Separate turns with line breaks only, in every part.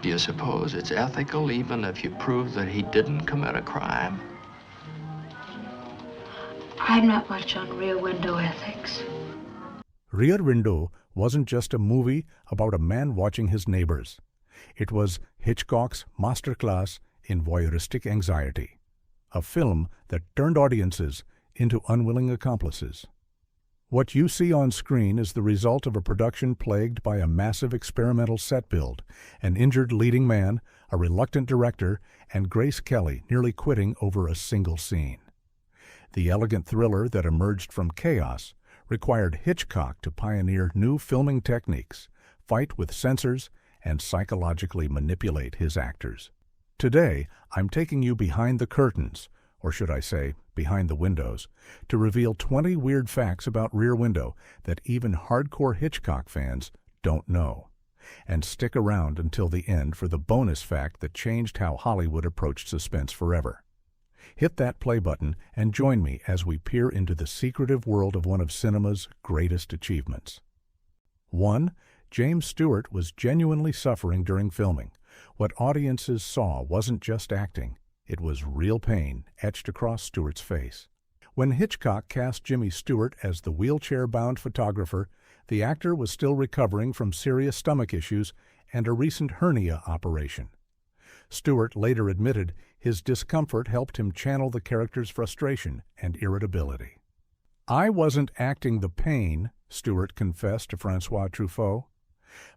Do you suppose it's ethical even if you prove that he didn't commit a crime?
I'm not much on Rear Window ethics.
Rear Window wasn't just a movie about a man watching his neighbors. It was Hitchcock's masterclass in voyeuristic anxiety, a film that turned audiences into unwilling accomplices. What you see on screen is the result of a production plagued by a massive experimental set build, an injured leading man, a reluctant director, and Grace Kelly nearly quitting over a single scene. The elegant thriller that emerged from chaos required Hitchcock to pioneer new filming techniques, fight with censors, and psychologically manipulate his actors. Today, I'm taking you behind the curtains, or should I say, behind the windows, to reveal 20 weird facts about Rear Window that even hardcore Hitchcock fans don't know. And stick around until the end for the bonus fact that changed how Hollywood approached suspense forever. Hit that play button and join me as we peer into the secretive world of one of cinema's greatest achievements. 1. James Stewart was genuinely suffering during filming. What audiences saw wasn't just acting. It was real pain etched across Stewart's face. When Hitchcock cast Jimmy Stewart as the wheelchair-bound photographer, the actor was still recovering from serious stomach issues and a recent hernia operation. Stewart later admitted his discomfort helped him channel the character's frustration and irritability. "I wasn't acting the pain," Stewart confessed to Francois Truffaut.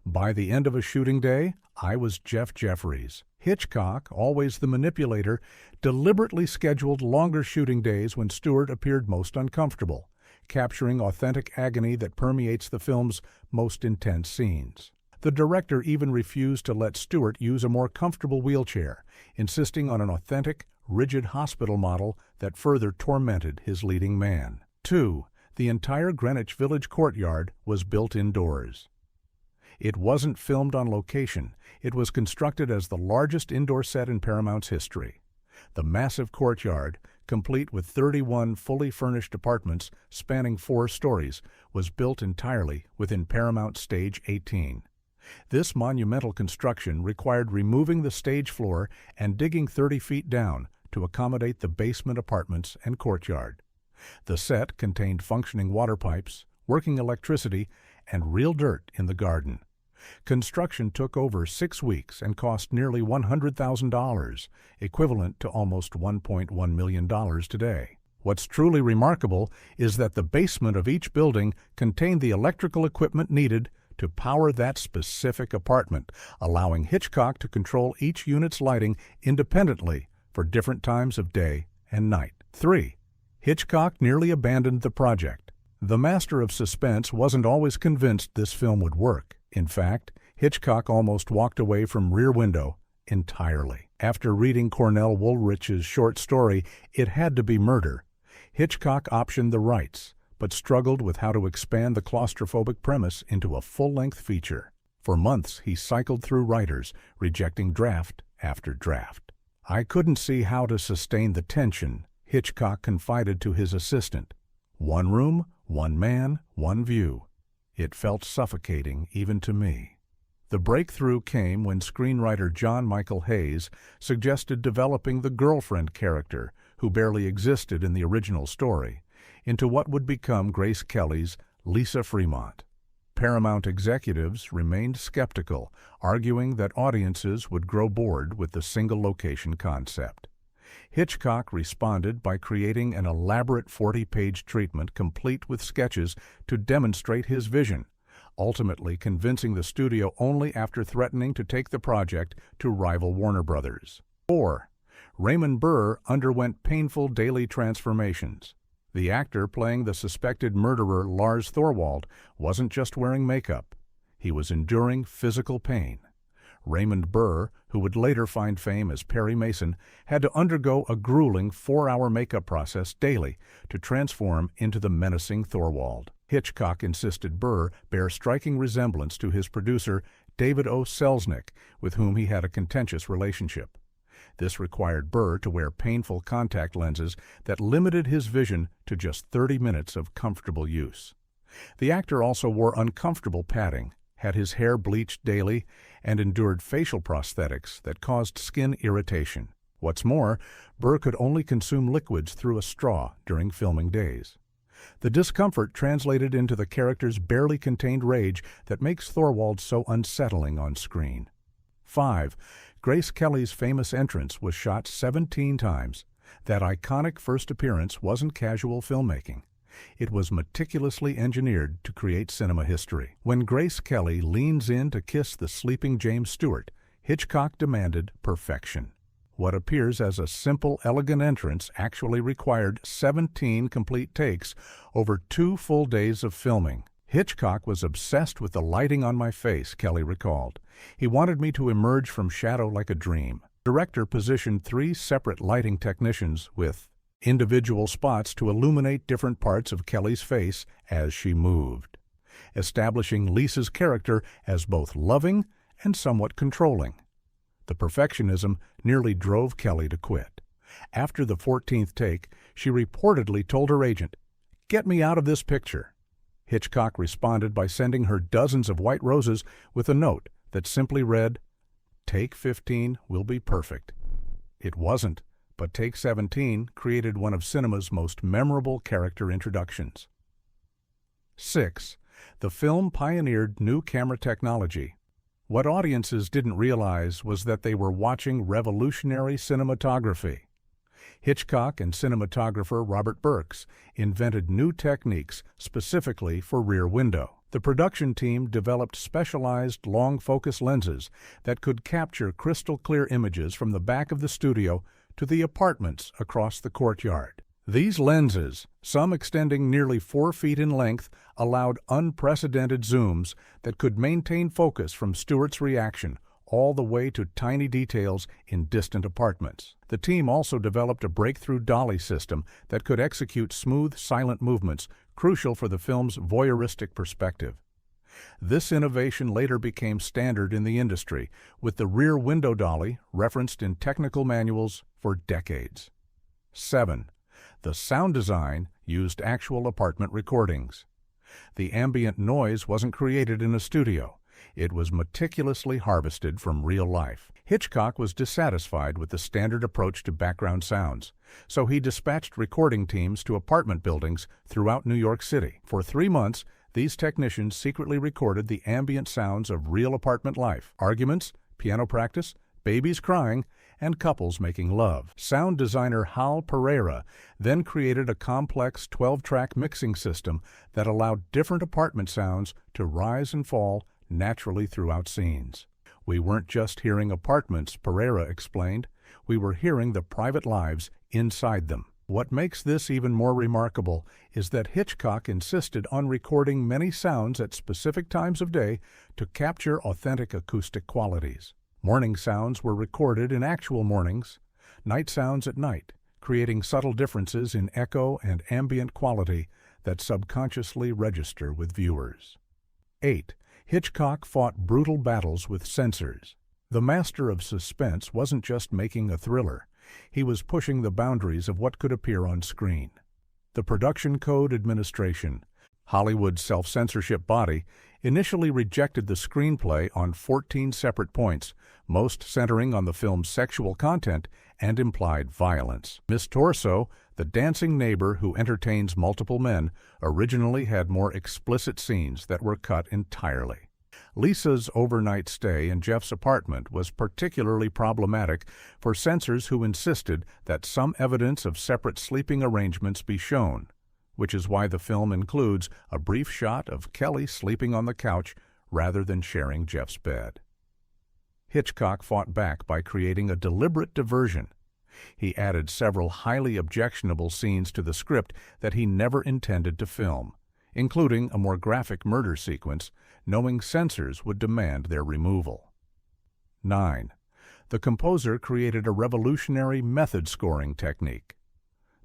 "By the end of a shooting day, I was Jefferies." Hitchcock, always the manipulator, deliberately scheduled longer shooting days when Stewart appeared most uncomfortable, capturing authentic agony that permeates the film's most intense scenes. The director even refused to let Stewart use a more comfortable wheelchair, insisting on an authentic, rigid hospital model that further tormented his leading man. 2. The entire Greenwich Village courtyard was built indoors. It wasn't filmed on location. It was constructed as the largest indoor set in Paramount's history. The massive courtyard, complete with 31 fully furnished apartments spanning 4 stories, was built entirely within Paramount Stage 18. This monumental construction required removing the stage floor and digging 30 feet down to accommodate the basement apartments and courtyard. The set contained functioning water pipes, working electricity, and real dirt in the garden. Construction took over 6 weeks and cost nearly $100,000, equivalent to almost $1.1 million today. What's truly remarkable is that the basement of each building contained the electrical equipment needed to power that specific apartment, allowing Hitchcock to control each unit's lighting independently for different times of day and night. 3. Hitchcock nearly abandoned the project. The master of suspense wasn't always convinced this film would work. In fact, Hitchcock almost walked away from Rear Window entirely. After reading Cornell Woolrich's short story, It Had to Be Murder, Hitchcock optioned the rights, but struggled with how to expand the claustrophobic premise into a full-length feature. For months, he cycled through writers, rejecting draft after draft. "I couldn't see how to sustain the tension," Hitchcock confided to his assistant. "One room, one man, one view. It felt suffocating even to me." The breakthrough came when screenwriter John Michael Hayes suggested developing the girlfriend character, who barely existed in the original story, into what would become Grace Kelly's Lisa Fremont. Paramount executives remained skeptical, arguing that audiences would grow bored with the single-location concept. Hitchcock responded by creating an elaborate 40-page treatment complete with sketches to demonstrate his vision, ultimately convincing the studio only after threatening to take the project to rival Warner Brothers. 4. Raymond Burr underwent painful daily transformations. The actor playing the suspected murderer Lars Thorwald wasn't just wearing makeup. He was enduring physical pain. Raymond Burr, who would later find fame as Perry Mason, had to undergo a grueling 4-hour makeup process daily to transform into the menacing Thorwald. Hitchcock insisted Burr bear striking resemblance to his producer, David O. Selznick, with whom he had a contentious relationship. This required Burr to wear painful contact lenses that limited his vision to just 30 minutes of comfortable use. The actor also wore uncomfortable padding, had his hair bleached daily, and endured facial prosthetics that caused skin irritation. What's more, Burr could only consume liquids through a straw during filming days. The discomfort translated into the character's barely contained rage that makes Thorwald so unsettling on screen. 5. Grace Kelly's famous entrance was shot 17 times. That iconic first appearance wasn't casual filmmaking. It was meticulously engineered to create cinema history. When Grace Kelly leans in to kiss the sleeping James Stewart, Hitchcock demanded perfection. What appears as a simple, elegant entrance actually required 17 complete takes over 2 full days of filming. Hitchcock was obsessed with the lighting on my face, Kelly recalled. He wanted me to emerge from shadow like a dream. The director positioned 3 separate lighting technicians with individual spots to illuminate different parts of Kelly's face as she moved, establishing Lisa's character as both loving and somewhat controlling. The perfectionism nearly drove Kelly to quit. After the 14th take, she reportedly told her agent, "Get me out of this picture." Hitchcock responded by sending her dozens of white roses with a note that simply read, "Take 15 will be perfect." It wasn't, but take 17 created one of cinema's most memorable character introductions. 6. The film pioneered new camera technology. What audiences didn't realize was that they were watching revolutionary cinematography. Hitchcock and cinematographer Robert Burks invented new techniques specifically for Rear Window. The production team developed specialized long-focus lenses that could capture crystal-clear images from the back of the studio to the apartments across the courtyard. These lenses, some extending nearly 4 feet in length, allowed unprecedented zooms that could maintain focus from Stewart's reaction all the way to tiny details in distant apartments. The team also developed a breakthrough dolly system that could execute smooth, silent movements, crucial for the film's voyeuristic perspective. This innovation later became standard in the industry, with the rear window dolly referenced in technical manuals for decades. 7. The sound design used actual apartment recordings. The ambient noise wasn't created in a studio. It was meticulously harvested from real life. Hitchcock was dissatisfied with the standard approach to background sounds, so he dispatched recording teams to apartment buildings throughout New York City. For 3 months, these technicians secretly recorded the ambient sounds of real apartment life: arguments, piano practice, babies crying, and couples making love. Sound designer Hal Pereira then created a complex 12-track mixing system that allowed different apartment sounds to rise and fall naturally throughout scenes. "We weren't just hearing apartments," Pereira explained. "We were hearing the private lives inside them." What makes this even more remarkable is that Hitchcock insisted on recording many sounds at specific times of day to capture authentic acoustic qualities. Morning sounds were recorded in actual mornings, night sounds at night, creating subtle differences in echo and ambient quality that subconsciously register with viewers. 8. Hitchcock fought brutal battles with censors. The master of suspense wasn't just making a thriller. He was pushing the boundaries of what could appear on screen. The Production Code Administration, Hollywood's self-censorship body, initially rejected the screenplay on 14 separate points, most centering on the film's sexual content and implied violence. Miss Torso, the dancing neighbor who entertains multiple men, originally had more explicit scenes that were cut entirely. Lisa's overnight stay in Jeff's apartment was particularly problematic for censors who insisted that some evidence of separate sleeping arrangements be shown, which is why the film includes a brief shot of Kelly sleeping on the couch rather than sharing Jeff's bed. Hitchcock fought back by creating a deliberate diversion. He added several highly objectionable scenes to the script that he never intended to film, including a more graphic murder sequence, knowing censors would demand their removal. 9. The composer created a revolutionary method scoring technique.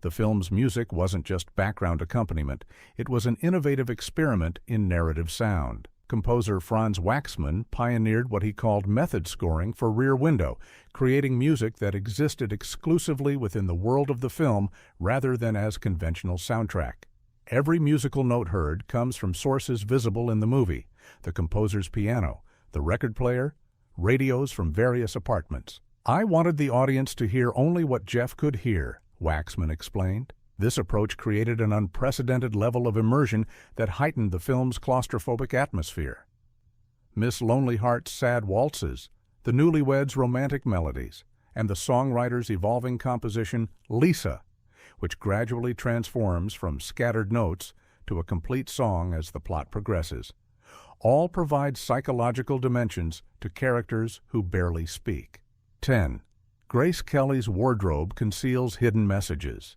The film's music wasn't just background accompaniment, it was an innovative experiment in narrative sound. Composer Franz Waxman pioneered what he called method scoring for Rear Window, creating music that existed exclusively within the world of the film rather than as conventional soundtrack. Every musical note heard comes from sources visible in the movie: the composer's piano, the record player, radios from various apartments. "I wanted the audience to hear only what Jeff could hear," Waxman explained. This approach created an unprecedented level of immersion that heightened the film's claustrophobic atmosphere. Miss Lonely Heart's sad waltzes, the newlyweds' romantic melodies, and the songwriter's evolving composition, Lisa, which gradually transforms from scattered notes to a complete song as the plot progresses, all provide psychological dimensions to characters who barely speak. 10. Grace Kelly's wardrobe conceals hidden messages.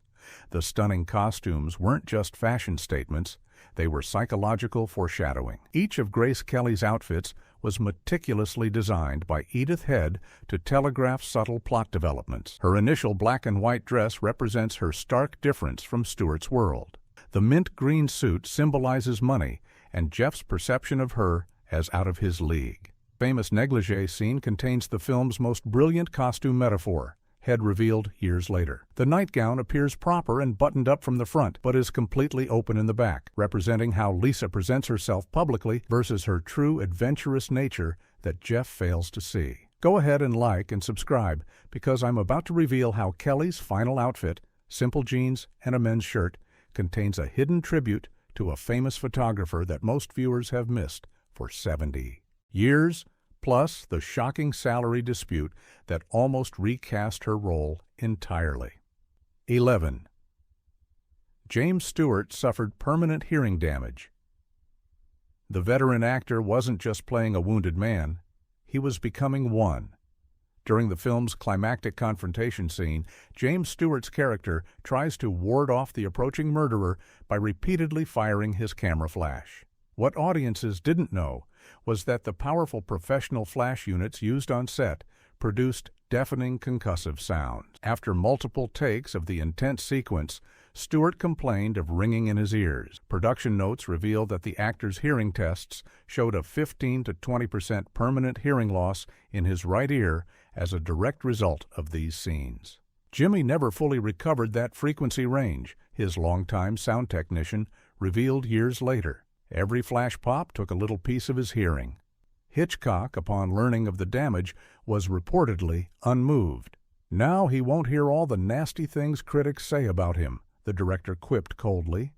The stunning costumes weren't just fashion statements, they were psychological foreshadowing. Each of Grace Kelly's outfits was meticulously designed by Edith Head to telegraph subtle plot developments. Her initial black and white dress represents her stark difference from Stewart's world. The mint green suit symbolizes money and Jeff's perception of her as out of his league. Famous negligee scene contains the film's most brilliant costume metaphor, Head revealed years later. The nightgown appears proper and buttoned up from the front, but is completely open in the back, representing how Lisa presents herself publicly versus her true adventurous nature that Jeff fails to see. Go ahead and like and subscribe, because I'm about to reveal how Kelly's final outfit, simple jeans and a men's shirt, contains a hidden tribute to a famous photographer that most viewers have missed for 70 years, plus the shocking salary dispute that almost recast her role entirely. 11. James Stewart suffered permanent hearing damage. The veteran actor wasn't just playing a wounded man, he was becoming one. During the film's climactic confrontation scene, James Stewart's character tries to ward off the approaching murderer by repeatedly firing his camera flash. What audiences didn't know was that the powerful professional flash units used on set produced deafening concussive sound. After multiple takes of the intense sequence, Stewart complained of ringing in his ears. Production notes revealed that the actor's hearing tests showed a 15 to 20% permanent hearing loss in his right ear as a direct result of these scenes. Jimmy never fully recovered that frequency range, his longtime sound technician revealed years later. Every flash pop took a little piece of his hearing. Hitchcock, upon learning of the damage, was reportedly unmoved. "Now he won't hear all the nasty things critics say about him," the director quipped coldly.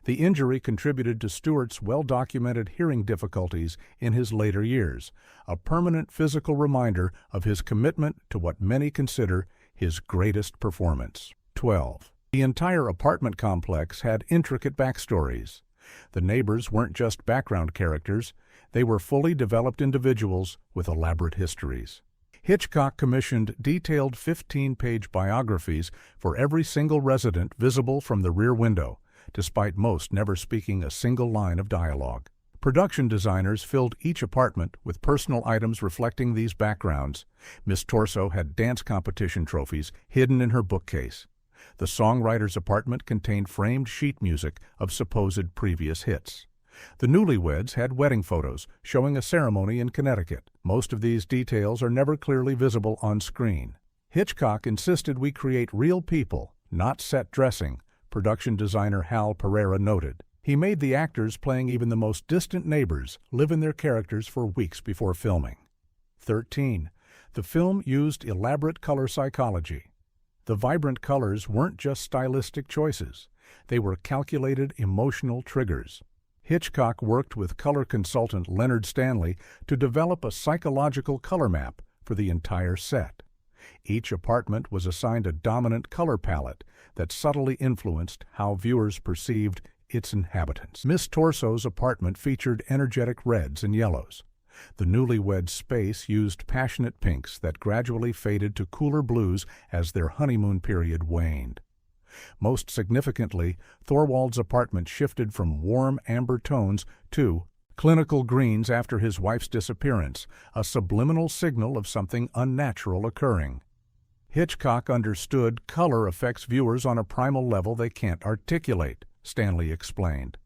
The injury contributed to Stewart's well-documented hearing difficulties in his later years, a permanent physical reminder of his commitment to what many consider his greatest performance. 12. The entire apartment complex had intricate backstories. The neighbors weren't just background characters, they were fully developed individuals with elaborate histories. Hitchcock commissioned detailed 15-page biographies for every single resident visible from the rear window, despite most never speaking a single line of dialogue. Production designers filled each apartment with personal items reflecting these backgrounds. Miss Torso had dance competition trophies hidden in her bookcase. The songwriter's apartment contained framed sheet music of supposed previous hits. The newlyweds had wedding photos showing a ceremony in Connecticut. Most of these details are never clearly visible on screen. Hitchcock insisted we create real people, not set dressing, production designer Hal Pereira noted. He made the actors playing even the most distant neighbors live in their characters for weeks before filming. 13. The film used elaborate color psychology. The vibrant colors weren't just stylistic choices. They were calculated emotional triggers. Hitchcock worked with color consultant Leonard Stanley to develop a psychological color map for the entire set. Each apartment was assigned a dominant color palette that subtly influenced how viewers perceived its inhabitants. Miss Torso's apartment featured energetic reds and yellows. The newlyweds' space used passionate pinks that gradually faded to cooler blues as their honeymoon period waned. Most significantly, Thorwald's apartment shifted from warm amber tones to clinical greens after his wife's disappearance, a subliminal signal of something unnatural occurring. Hitchcock understood color affects viewers on a primal level they can't articulate, Stanley explained.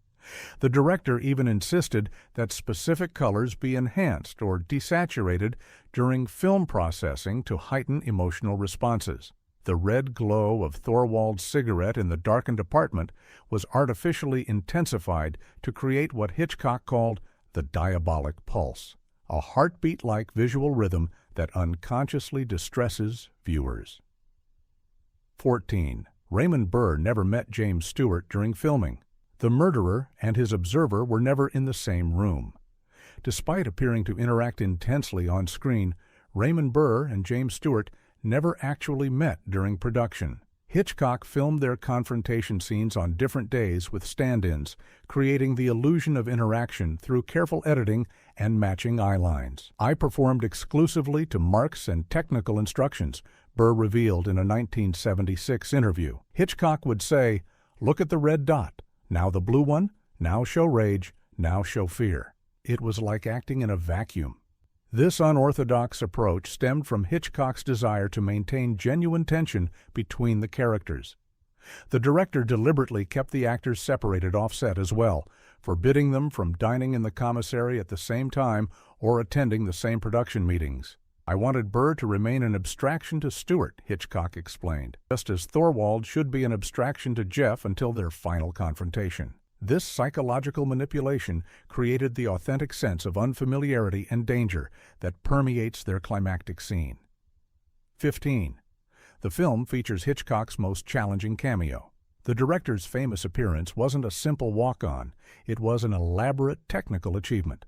The director even insisted that specific colors be enhanced or desaturated during film processing to heighten emotional responses. The red glow of Thorwald's cigarette in the darkened apartment was artificially intensified to create what Hitchcock called the diabolic pulse, a heartbeat-like visual rhythm that unconsciously distresses viewers. 14. Raymond Burr never met James Stewart during filming. The murderer and his observer were never in the same room. Despite appearing to interact intensely on screen, Raymond Burr and James Stewart never actually met during production. Hitchcock filmed their confrontation scenes on different days with stand-ins, creating the illusion of interaction through careful editing and matching eye lines. "I performed exclusively to marks and technical instructions," Burr revealed in a 1976 interview. Hitchcock would say, "Look at the red dot. Now the blue one. Now show rage. Now show fear." It was like acting in a vacuum. This unorthodox approach stemmed from Hitchcock's desire to maintain genuine tension between the characters. The director deliberately kept the actors separated off-set as well, forbidding them from dining in the commissary at the same time or attending the same production meetings. "I wanted Burr to remain an abstraction to Stewart," Hitchcock explained, just as Thorwald should be an abstraction to Jeff until their final confrontation. This psychological manipulation created the authentic sense of unfamiliarity and danger that permeates their climactic scene. 15. The film features Hitchcock's most challenging cameo. The director's famous appearance wasn't a simple walk-on, it was an elaborate technical achievement.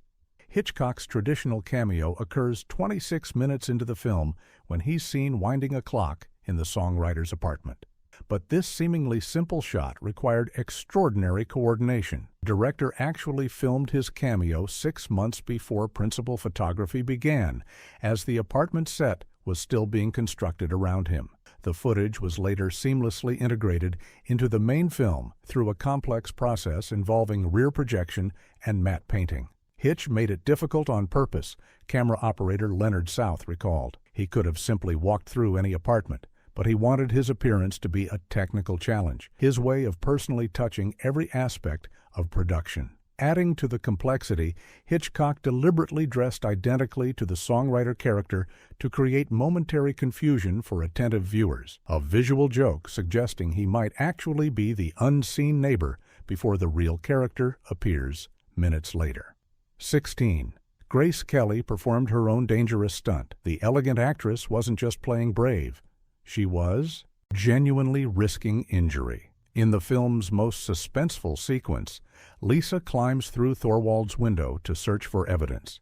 Hitchcock's traditional cameo occurs 26 minutes into the film when he's seen winding a clock in the songwriter's apartment. But this seemingly simple shot required extraordinary coordination. The director actually filmed his cameo 6 months before principal photography began, as the apartment set was still being constructed around him. The footage was later seamlessly integrated into the main film through a complex process involving rear projection and matte painting. Hitch made it difficult on purpose, camera operator Leonard South recalled. He could have simply walked through any apartment, but he wanted his appearance to be a technical challenge, his way of personally touching every aspect of production. Adding to the complexity, Hitchcock deliberately dressed identically to the songwriter character to create momentary confusion for attentive viewers, a visual joke suggesting he might actually be the unseen neighbor before the real character appears minutes later. 16. Grace Kelly performed her own dangerous stunt. The elegant actress wasn't just playing brave. She was genuinely risking injury. In the film's most suspenseful sequence, Lisa climbs through Thorwald's window to search for evidence.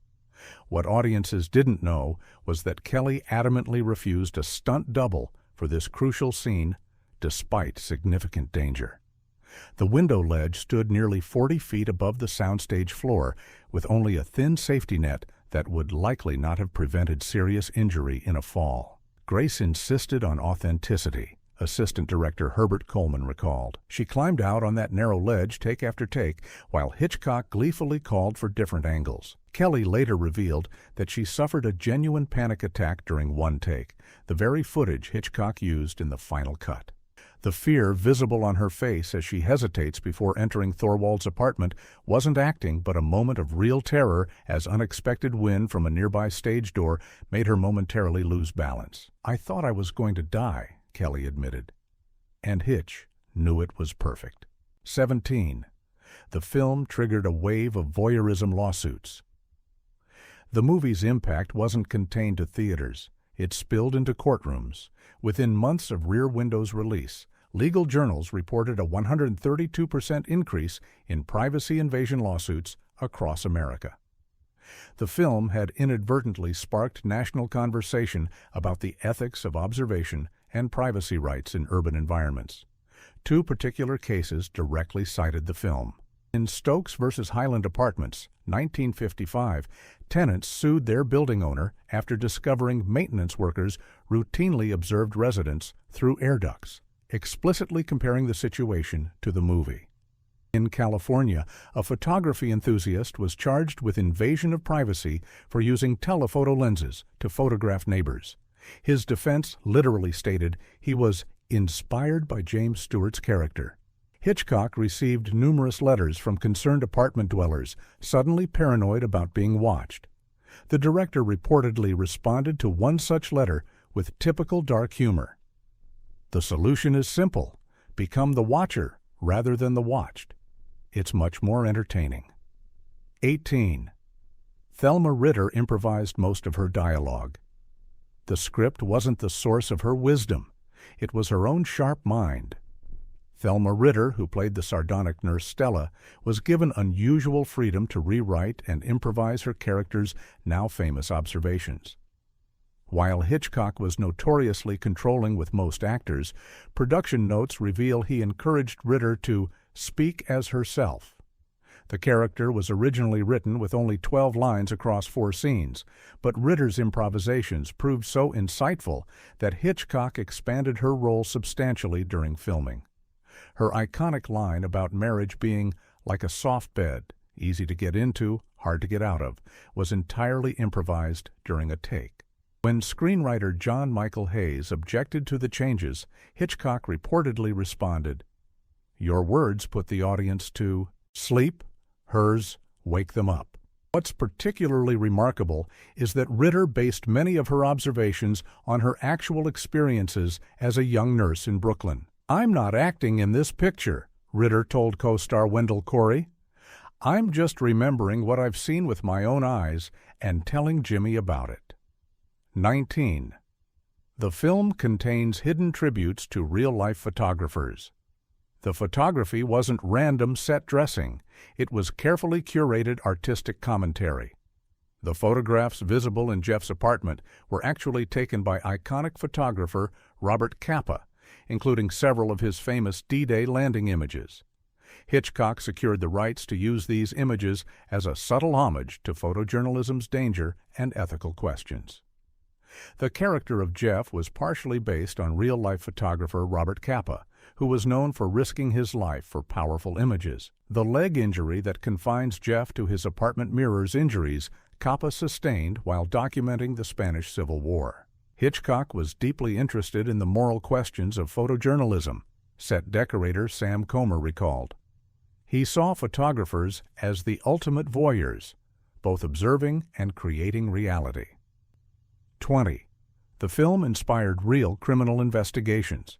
What audiences didn't know was that Kelly adamantly refused a stunt double for this crucial scene, despite significant danger. The window ledge stood nearly 40 feet above the soundstage floor, with only a thin safety net that would likely not have prevented serious injury in a fall. Grace insisted on authenticity, assistant director Herbert Coleman recalled. She climbed out on that narrow ledge take after take, while Hitchcock gleefully called for different angles. Kelly later revealed that she suffered a genuine panic attack during one take, the very footage Hitchcock used in the final cut. The fear visible on her face as she hesitates before entering Thorwald's apartment wasn't acting but a moment of real terror as unexpected wind from a nearby stage door made her momentarily lose balance. "I thought I was going to die," Kelly admitted. And Hitch knew it was perfect. 17. The film triggered a wave of voyeurism lawsuits. The movie's impact wasn't contained to theaters. It spilled into courtrooms. Within months of Rear Window's release, legal journals reported a 132% increase in privacy invasion lawsuits across America. The film had inadvertently sparked national conversation about the ethics of observation and privacy rights in urban environments. Two particular cases directly cited the film. In Stokes v. Highland Apartments, 1955, tenants sued their building owner after discovering maintenance workers routinely observed residents through air ducts, explicitly comparing the situation to the movie. In California, a photography enthusiast was charged with invasion of privacy for using telephoto lenses to photograph neighbors. His defense literally stated he was inspired by James Stewart's character. Hitchcock received numerous letters from concerned apartment dwellers, suddenly paranoid about being watched. The director reportedly responded to one such letter with typical dark humor. "The solution is simple. Become the watcher rather than the watched. It's much more entertaining." 18. Thelma Ritter improvised most of her dialogue. The script wasn't the source of her wisdom. It was her own sharp mind. Thelma Ritter, who played the sardonic nurse Stella, was given unusual freedom to rewrite and improvise her character's now famous observations. While Hitchcock was notoriously controlling with most actors, production notes reveal he encouraged Ritter to speak as herself. The character was originally written with only 12 lines across 4 scenes, but Ritter's improvisations proved so insightful that Hitchcock expanded her role substantially during filming. Her iconic line about marriage being like a soft bed, easy to get into, hard to get out of, was entirely improvised during a take. When screenwriter John Michael Hayes objected to the changes, Hitchcock reportedly responded, "Your words put the audience to sleep, hers wake them up." What's particularly remarkable is that Ritter based many of her observations on her actual experiences as a young nurse in Brooklyn. "I'm not acting in this picture," Ritter told co-star Wendell Corey. "I'm just remembering what I've seen with my own eyes and telling Jimmy about it." 19. The film contains hidden tributes to real-life photographers. The photography wasn't random set dressing. It was carefully curated artistic commentary. The photographs visible in Jeff's apartment were actually taken by iconic photographer Robert Capa, including several of his famous D-Day landing images. Hitchcock secured the rights to use these images as a subtle homage to photojournalism's danger and ethical questions. The character of Jeff was partially based on real-life photographer Robert Capa, who was known for risking his life for powerful images. The leg injury that confines Jeff to his apartment mirrors injuries Capa sustained while documenting the Spanish Civil War. Hitchcock was deeply interested in the moral questions of photojournalism, set decorator Sam Comer recalled. He saw photographers as the ultimate voyeurs, both observing and creating reality. 20. The film inspired real criminal investigations.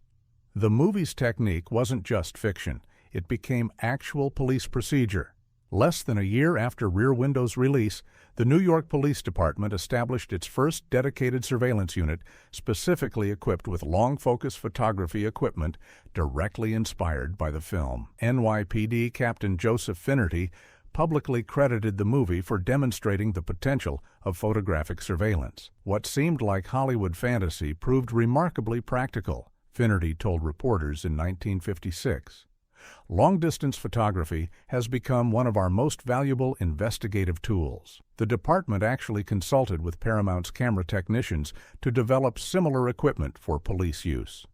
The movie's technique wasn't just fiction. It became actual police procedure. Less than a year after Rear Window's release, the New York Police Department established its first dedicated surveillance unit specifically equipped with long-focus photography equipment directly inspired by the film. NYPD Captain Joseph Finnerty publicly credited the movie for demonstrating the potential of photographic surveillance. What seemed like Hollywood fantasy proved remarkably practical, Finnerty told reporters in 1956. Long-distance photography has become one of our most valuable investigative tools. The department actually consulted with Paramount's camera technicians to develop similar equipment for police use.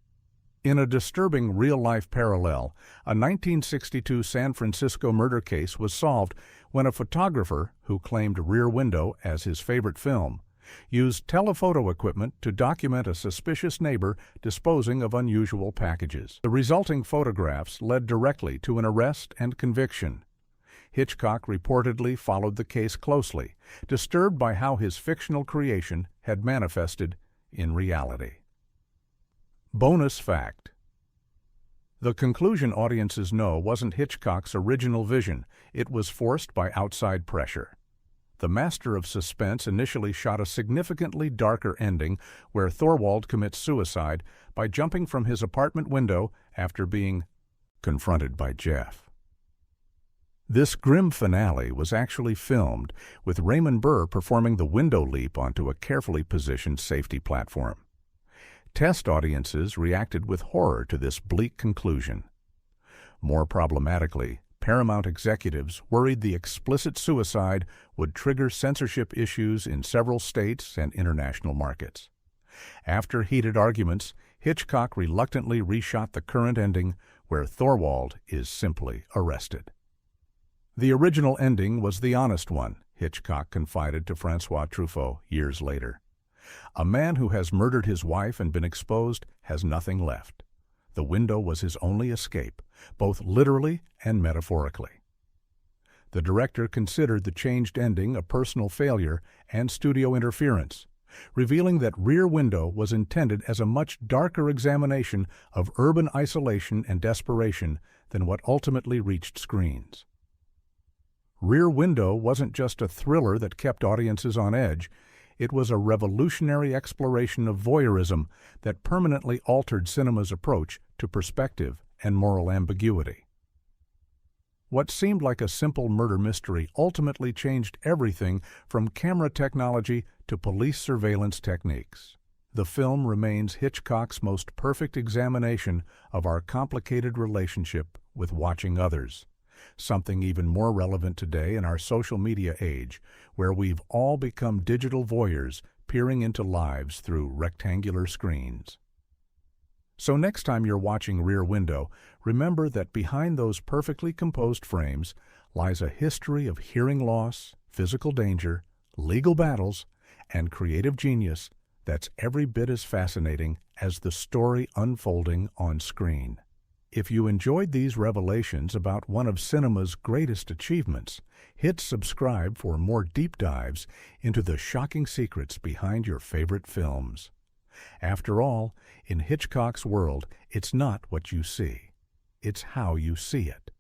In a disturbing real-life parallel, a 1962 San Francisco murder case was solved when a photographer, who claimed Rear Window as his favorite film, used telephoto equipment to document a suspicious neighbor disposing of unusual packages. The resulting photographs led directly to an arrest and conviction. Hitchcock reportedly followed the case closely, disturbed by how his fictional creation had manifested in reality. Bonus fact: the conclusion audiences know wasn't Hitchcock's original vision. It was forced by outside pressure. The master of suspense initially shot a significantly darker ending where Thorwald commits suicide by jumping from his apartment window after being confronted by Jeff. This grim finale was actually filmed, with Raymond Burr performing the window leap onto a carefully positioned safety platform. Test audiences reacted with horror to this bleak conclusion. More problematically, Paramount executives worried the explicit suicide would trigger censorship issues in several states and international markets. After heated arguments, Hitchcock reluctantly reshot the current ending, where Thorwald is simply arrested. The original ending was the honest one, Hitchcock confided to Francois Truffaut years later. A man who has murdered his wife and been exposed has nothing left. The window was his only escape, both literally and metaphorically. The director considered the changed ending a personal failure and studio interference, revealing that Rear Window was intended as a much darker examination of urban isolation and desperation than what ultimately reached screens. Rear Window wasn't just a thriller that kept audiences on edge. It was a revolutionary exploration of voyeurism that permanently altered cinema's approach to perspective and moral ambiguity. What seemed like a simple murder mystery ultimately changed everything from camera technology to police surveillance techniques. The film remains Hitchcock's most perfect examination of our complicated relationship with watching others, something even more relevant today in our social media age, where we've all become digital voyeurs peering into lives through rectangular screens. So next time you're watching Rear Window, remember that behind those perfectly composed frames lies a history of hearing loss, physical danger, legal battles, and creative genius that's every bit as fascinating as the story unfolding on screen. If you enjoyed these revelations about one of cinema's greatest achievements, hit subscribe for more deep dives into the shocking secrets behind your favorite films. After all, in Hitchcock's world, it's not what you see, it's how you see it.